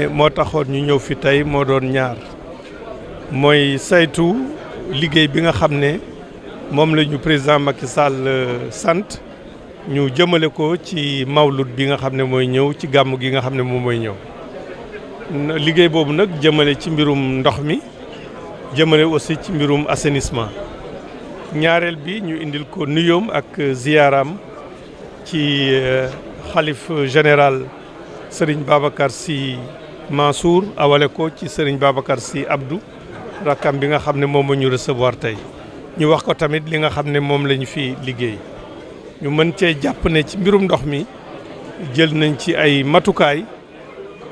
moo taxoon ñu ñëw fi tey moo doon ñaar mooy saytu liggéey bi nga xam ne moom la ñu président Macky Sall sant ñu jëmale ko ci mawlud bi nga xam ne mooy ñëw ci gàmm gi nga xam ne moom mooy ñëw liggéey boobu nag jëmale ci mbirum ndox mi jëmale aussi ci mbirum assainissement ñaareel bi ñu indil ko nuyoom ak ziyaaram ci xalif général Serigne Babacar Sy Mansour awale ko ci Serigne Babacar Sy Abdou rakkam bi nga xam ne moom la ñu recevoir tey ñu wax ko tamit li nga xam ne moom la ñu fi liggéey ñu mën cee jàpp ne ci mbirum ndox mi jël nañ ci ay matukaay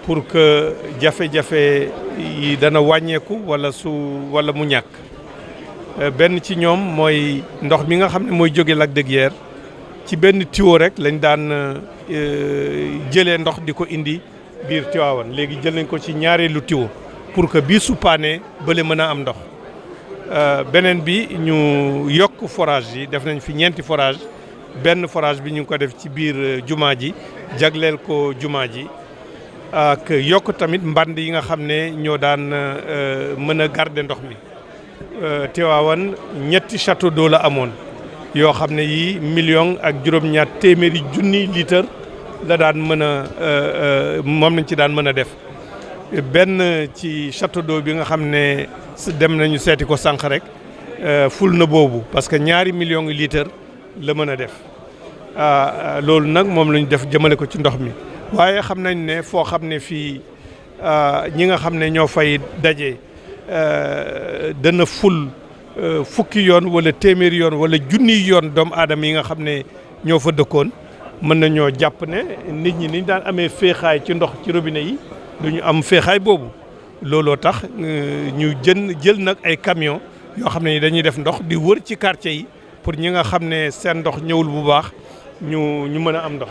pour que jafe-jafe yi dana wàññeeku wala mu ñàkk benn ci ñoom mooy ndox mi nga xam ne mooy jóge Lac de Guiers ci benn tuyau rek lañ daan jëlee ndox di ko indi biir Tivaouane léegi jël nañ ko ci ñaareelu tuyau pour que bii su paanee bële mën a am ndox beneen bi ñu yokk forage yi def nañ fi ñeenti forage benn forage bi ñu ngi ko def ci biir jumaa ji jagleel ko jumaa ji ak yokk tamit mband yi nga xam ne ñoo daan mën a garder ndox mi Tivaouane ñetti château d'eau la amoon yoo xam ne yii million ak juróom-ñaar téeméeri junni litre la daan mën a moom lañ ci daan mën a def benn ci château d'eau bi nga xam ne dem nañu seeti ko sànq rek ful na boobu parce que ñaari millions litre la mën a def loolu nag moom lañu def jëmale ko ci ndox mi waaye xam nañ ne foo xam ne fii ñi nga xam ne ñoo fay daje dana ful fukki yoon wala téeméeri yoon wala junniy yoon doomu aadama yi nga xam ne ñoo fa dëkkoon mën nañoo jàpp ne nit ñi niñ daan amee féexaay ci ndox ci robinet yi du ñu am féexaay boobu looloo tax ñu jël nag ay camion yoo xam ne dañuy def ndox di wër ci quartier yi pour ñi nga xam ne seen ndox ñëwul bu baax ñu mën a am ndox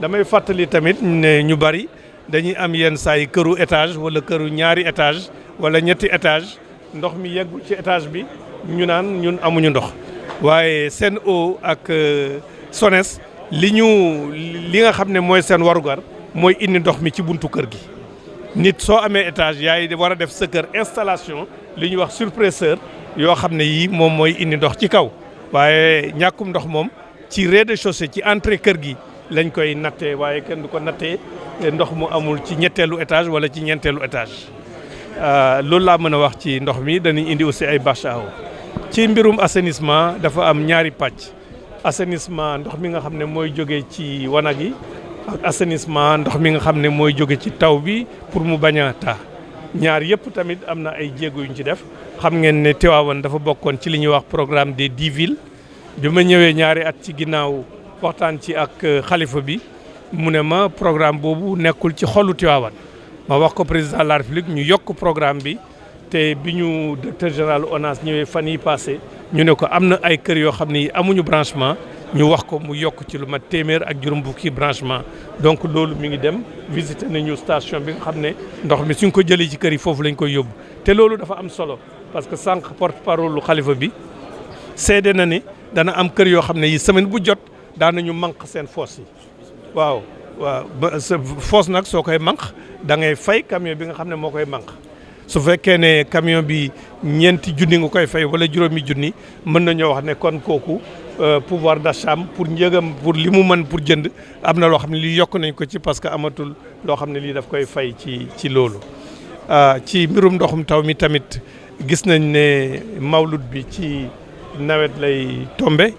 damay fàttali tamit ne ñu bari dañuy am yenn saa yi këru étage wala këru ñaari étage wala ñetti étage ndox mi yeggul ci étage bi ñu naan ñun amuñu ndox waaye Sen'Eau ak SONES li nga xam ne mooy seen warugar mooy indi ndox mi ci buntu kër gi nit soo amee étage yaay war a def sa kër installation li ñuy wax surpresseur yoo xam ne yii moom mooy indi ndox ci kaw waaye ñàkkum ndox moom ci rez-de-chaussée ci entrée kër gi lañ koy nattee waaye kenn du ko nattee ndox mu amul ci ñetteelu étage wala ci ñeenteelu étage loolu laa mën a wax ci ndox mi dañuy indi aussi ay bâche à eau ci mbirum assainissement dafa am ñaari pàcc assainissement ndox mi nga xam ne mooy jóge ci wanag yi ak assainissement ndox mi nga xam ne mooy jóge ci taw bi pour mu bañ a taa ñaar yëpp tamit am na ay jéego yu ñu ci def xam ngeen ne Tivaouane dafa bokkoon ci li ñuy wax programme des 10 villes bi ma ñëwee ñaari at ci ginnaaw waxtaan ci ak xalifa bi mu ne ma programme boobu nekkul ci xolu Tivaouane ma wax ko président de la République ñu yokk programme bi te bi ñu directeur général ONAS ñëwee fan yi passé ñu ne ko am na ay kër yoo xam ne amuñu branchement ñu wax ko mu yokk ci lu mat téeméer ak juróom fukki branchement donc loolu mi ngi dem visité nañu station bi nga xam ne ndox mi suñ ko jëlee ci kër yi foofu lañ koy yóbbu te loolu dafa am solo parce que sànq porte parole lu xalifa bi seede na ni dana am kër yoo xam ne yi semaine bu jot daan nañu manque seen fosse yi waaw sa fosse nag soo koy manque da ngay fay camion bi nga xam ne moo koy manque su fekkee ne camion bi ñeenti junni nga koy fay wala juróomi junni mën nañoo wax ne kon kooku pouvoir d'achat pour njëgam pour li mu mën pour jënd am na loo xam ne lii yokk nañ ko ci parce que amatul loo xam ne lii daf koy fay ci loolu. ci mbirum ndoxum taw mi tamit gis nañ ne mawlud bi ci nawet lay tombe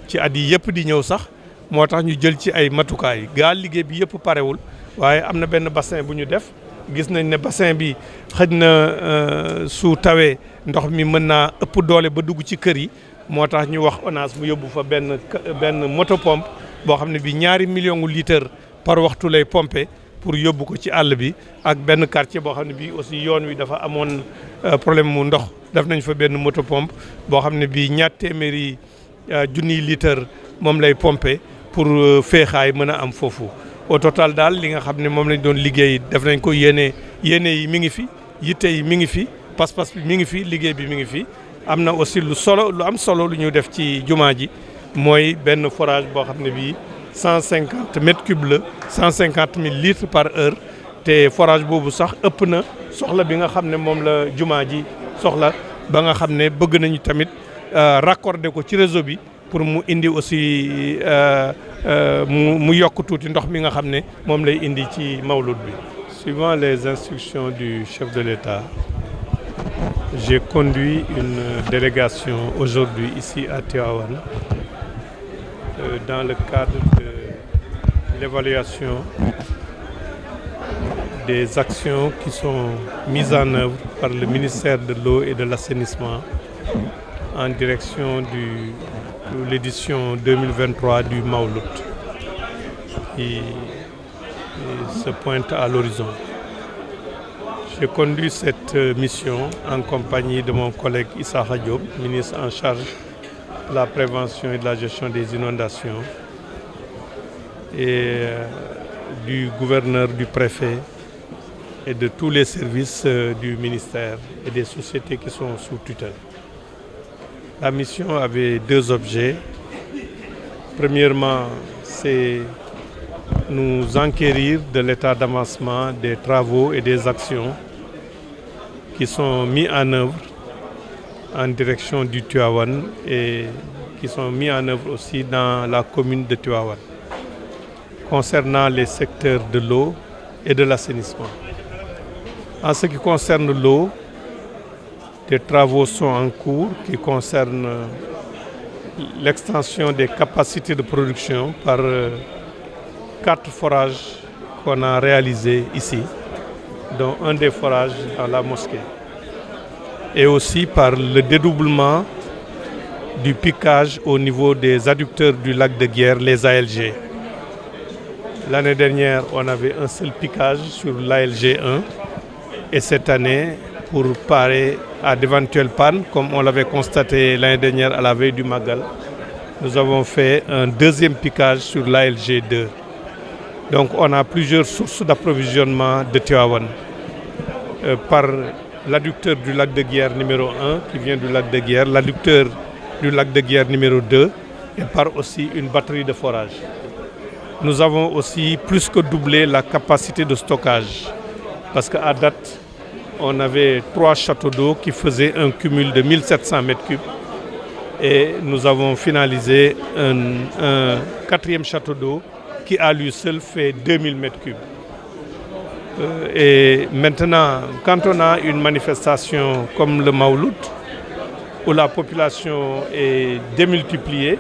ci at yi yëpp di ñëw sax moo tax ñu jël ci ay matukaay gaa liggéey bi yëpp parewul waaye am na benn bassin bu ñu def. gis nañ ne bassin bi xëj na su tawee ndox mi mën naa ëpp doole ba dugg ci kër yi moo tax ñu wax ONAS mu yóbbu fa benn moto pompe boo xam ne bi ñaari millions litres par waxtu lay pomper pour yóbbu ko ci àll bi ak benn quartier boo xam ne bi aussi yoon wi dafa amoon problème mu ndox def nañ fa benn moto pompe boo xam ne bi ñaar téeméeri junniy litres moom lay pomper pour féexaay mën a am foofu. au total daal li nga xam ne moom lañ doon liggéey def nañ ko yéene yi mi ngi fi yitte yi mi ngi fi pas-pas bi mi ngi fi liggéey bi mi ngi fi am na aussi lu am solo lu ñu def ci jumaa ji mooy benn forage boo xam ne bii 150 mètres cubes la 150 000 litres par heure te forage boobu sax ëpp na soxla bi nga xam ne moom la jumaa ji soxla ba nga xam ne bëgg nañu tamit raccorder ko ci réseau bi pour mu indi aussi mu yokk tuuti ndox mi nga xam ne moom lay indi ci mawlud bi. Suivant les instructions du chef de l'État, j'ai conduit une délégation aujourd'hui ici à Tivaouane dans le cadre de l'évaluation des actions qui sont mises en œuvre par le ministère de l'Eau et de l'Assainissement en direction de l'édition 2023 du Mawlud qui se pointe à l'horizon. J'ai conduit cette mission en compagnie de mon collègue Issakha Diop, ministre en charge de la prévention et de la gestion des inondations, et du gouverneur, du préfet et de tous les services du ministère et des sociétés qui sont sous tutelle. La mission avait deux objets. Premièrement, c'est nous enquérir de l'état d'avancement des travaux et des actions qui sont mis en œuvre en direction du Tivaouane et qui sont mis en œuvre aussi dans la commune de Tivaouane concernant les secteurs de l'eau et de l'assainissement. En ce qui concerne l'eau, des travaux sont en cours qui concernent l'extension des capacités de production par 4 forages qu'on a réalisés ici, dont un des forages dans la mosquée. Et aussi par le dédoublement du piquage au niveau des adducteurs du lac de Guiers, les ALG. L'année dernière, on avait un seul piquage sur l'ALG 1 et cette année, pour parer à d'éventuelles pannes, comme on l'avait constaté l'année dernière à la veille du Magal, nous avons fait un deuxième piquage sur l'ALG 2. Donc on a plusieurs sources d'approvisionnement de Tivaouane par l'adducteur du lac de Guiers numéro 1 qui vient du lac de Guiers, l'adducteur du lac de Guiers numéro 2 et par aussi une batterie de forage. Nous avons aussi plus que doublé la capacité de stockage parce qu'à date, on avait 3 châteaux d'eau qui faisaient un cumul de 1700 m3 et nous avons finalisé un 4e château d'eau qui à lui seul fait 2000 m3. Et maintenant, quand on a une manifestation comme le Mawlud, où la population est démultipliée,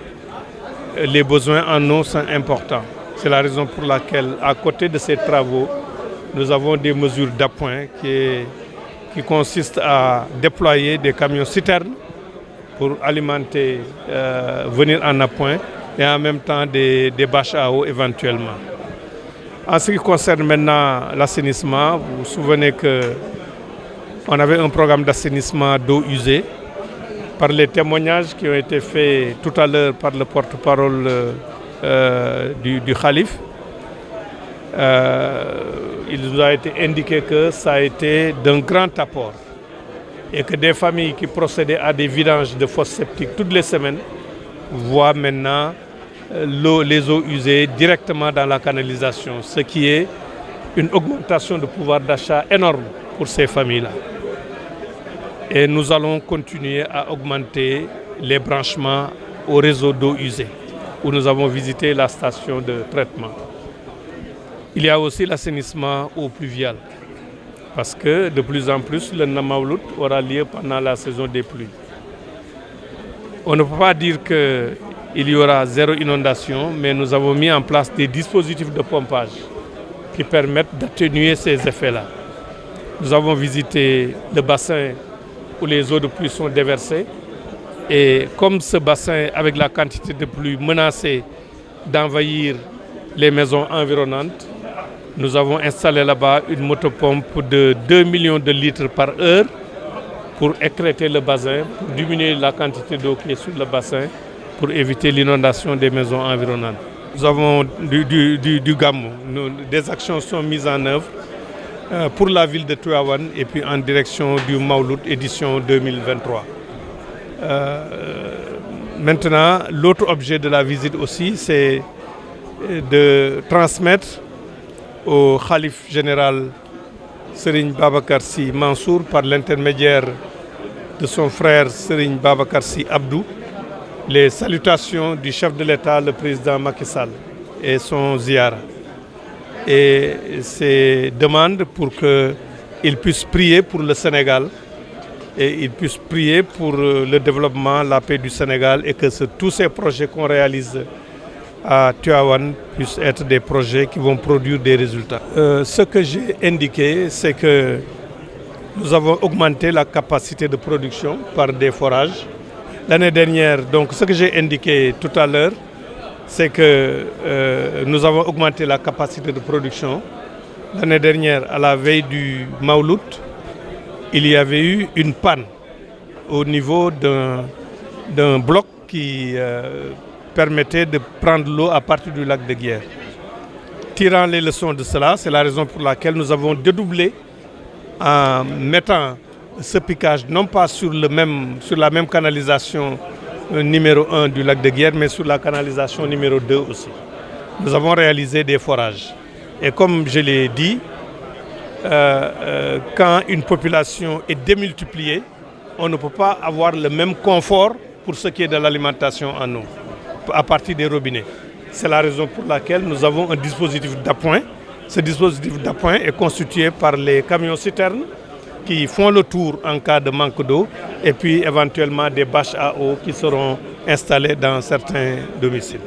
les besoins en eau sont importants. C'est la raison pour laquelle, à côté de ces travaux, nous avons des mesures d'appoint qui consistent à déployer des camions citernes pour alimenter, venir en appoint, et en même temps des bâches à eau éventuellement. En ce qui concerne maintenant l'assainissement, vous vous souvenez qu'on avait un programme d'assainissement d'eau usée. Par les témoignages qui ont été faits tout à l'heure par le porte-parole du Khalif, il nous a été indiqué que ça a été d'un grand apport et que des familles qui procédaient à des vidanges de fosses septiques toutes les semaines voient maintenant les eaux usées directement dans la canalisation, ce qui est une augmentation de pouvoir d'achat énorme pour ces familles-là. Et nous allons continuer à augmenter les branchements au réseau d'eau usée, où nous avons visité la station de traitement. Il y a aussi l'assainissement eau pluviale, parce que de plus en plus, le Mawlud aura lieu pendant la saison des pluies. On ne peut pas dire qu'il y aura 0 inondation, mais nous avons mis en place des dispositifs de pompage qui permettent d'atténuer ces effets-là. Nous avons visité le bassin où les eaux de pluie sont déversées et comme ce bassin, avec la quantité de pluie menacée d'envahir les maisons environnantes, nous avons installé là-bas une motopompe de 2 millions de litres par heure pour écrêter le bassin, pour diminuer la quantité d'eau qui est sur le bassin, pour éviter l'inondation des maisons environnantes. Nous avons du gamou. Des actions sont mises en œuvre pour la ville de Tivaouane et puis en direction du Mawlud édition 2023. Maintenant, l'autre objet de la visite aussi, c'est de transmettre au Khalife général Serigne Babacar Sy Mansour par l'intermédiaire de son frère Serigne Babacar Sy Abdou les salutations du chef de l'État, le président Macky Sall, et son ziara. Et ses demandes pour qu'il puisse prier pour le Sénégal et il puisse prier pour le développement, la paix du Sénégal et que tous ces projets qu'on réalise à Tivaouane puissent être des projets qui vont produire des résultats. Ce que j'ai indiqué, c'est que nous avons augmenté la capacité de production par des forages. L'année dernière, donc ce que j'ai indiqué tout à l'heure, c'est que nous avons augmenté la capacité de production. L'année dernière, à la veille du Maouloud, il y avait eu une panne au niveau d'un bloc qui permettait de prendre l'eau à partir du lac de Guiers. Tirant les leçons de cela, c'est la raison pour laquelle nous avons dédoublé en mettant ce piquage non pas sur la même canalisation numéro 1 du lac de Guiers, mais sur la canalisation numéro 2 aussi. Nous avons réalisé des forages. Et comme je l'ai dit, quand une population est démultipliée, on ne peut pas avoir le même confort pour ce qui est de l'alimentation en eau, à partir des robinets. C'est la raison pour laquelle nous avons un dispositif d'appoint. Ce dispositif d'appoint est constitué par les camions-citernes qui font le tour en cas de manque d'eau et puis éventuellement des bâches à eau qui seront installées dans certains domiciles.